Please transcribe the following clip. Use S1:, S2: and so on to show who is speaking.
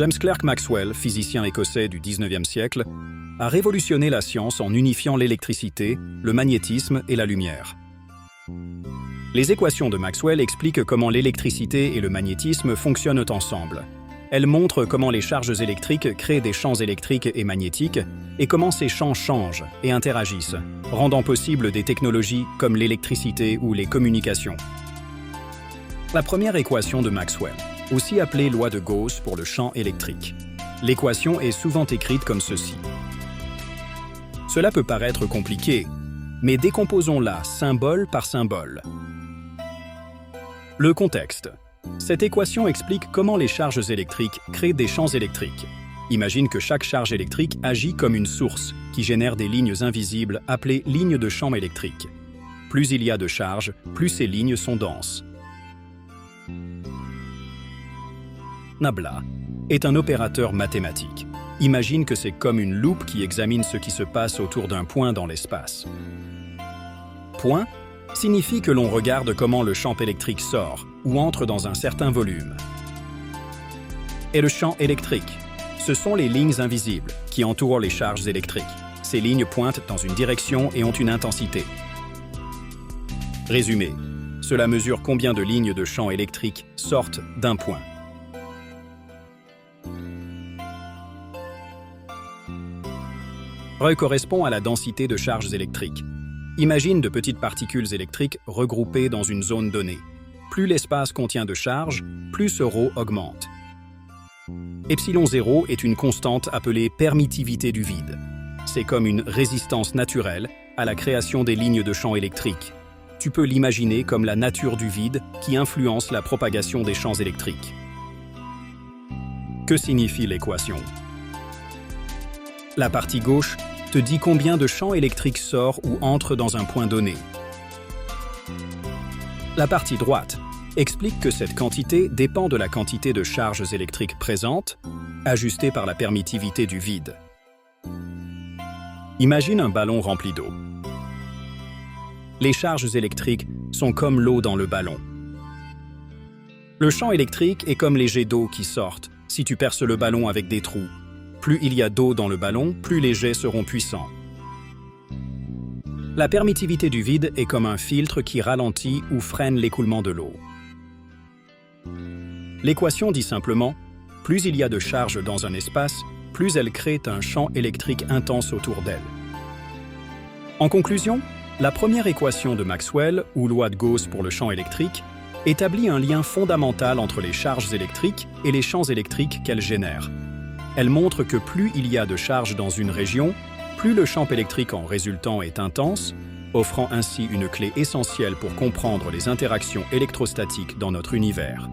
S1: James Clerk Maxwell, physicien écossais du XIXe siècle, a révolutionné la science en unifiant l'électricité, le magnétisme et la lumière. Les équations de Maxwell expliquent comment l'électricité et le magnétisme fonctionnent ensemble. Elles montrent comment les charges électriques créent des champs électriques et magnétiques et comment ces champs changent et interagissent, rendant possible des technologies comme l'électricité ou les communications. La première équation de Maxwell, aussi appelée loi de Gauss pour le champ électrique. L'équation est souvent écrite comme ceci. Cela peut paraître compliqué, mais décomposons-la symbole par symbole. Le contexte. Cette équation explique comment les charges électriques créent des champs électriques. Imagine que chaque charge électrique agit comme une source qui génère des lignes invisibles appelées lignes de champ électrique. Plus il y a de charges, plus ces lignes sont denses. Nabla est un opérateur mathématique. Imagine que c'est comme une loupe qui examine ce qui se passe autour d'un point dans l'espace. Point signifie que l'on regarde comment le champ électrique sort ou entre dans un certain volume. Et le champ électrique, ce sont les lignes invisibles qui entourent les charges électriques. Ces lignes pointent dans une direction et ont une intensité. Résumé, cela mesure combien de lignes de champ électrique sortent d'un point. Rho correspond à la densité de charges électriques. Imagine de petites particules électriques regroupées dans une zone donnée. Plus l'espace contient de charges, plus ce ρ augmente. Epsilon 0 est une constante appelée permittivité du vide. C'est comme une résistance naturelle à la création des lignes de champ électriques. Tu peux l'imaginer comme la nature du vide qui influence la propagation des champs électriques. Que signifie l'équation? La partie gauche te dit combien de champs électriques sort ou entre dans un point donné. La partie droite explique que cette quantité dépend de la quantité de charges électriques présentes, ajustée par la permittivité du vide. Imagine un ballon rempli d'eau. Les charges électriques sont comme l'eau dans le ballon. Le champ électrique est comme les jets d'eau qui sortent si tu perces le ballon avec des trous. Plus il y a d'eau dans le ballon, plus les jets seront puissants. La permittivité du vide est comme un filtre qui ralentit ou freine l'écoulement de l'eau. L'équation dit simplement, plus il y a de charges dans un espace, plus elle crée un champ électrique intense autour d'elle. En conclusion, la première équation de Maxwell, ou loi de Gauss pour le champ électrique, établit un lien fondamental entre les charges électriques et les champs électriques qu'elles génèrent. Elle montre que plus il y a de charges dans une région, plus le champ électrique en résultant est intense, offrant ainsi une clé essentielle pour comprendre les interactions électrostatiques dans notre univers.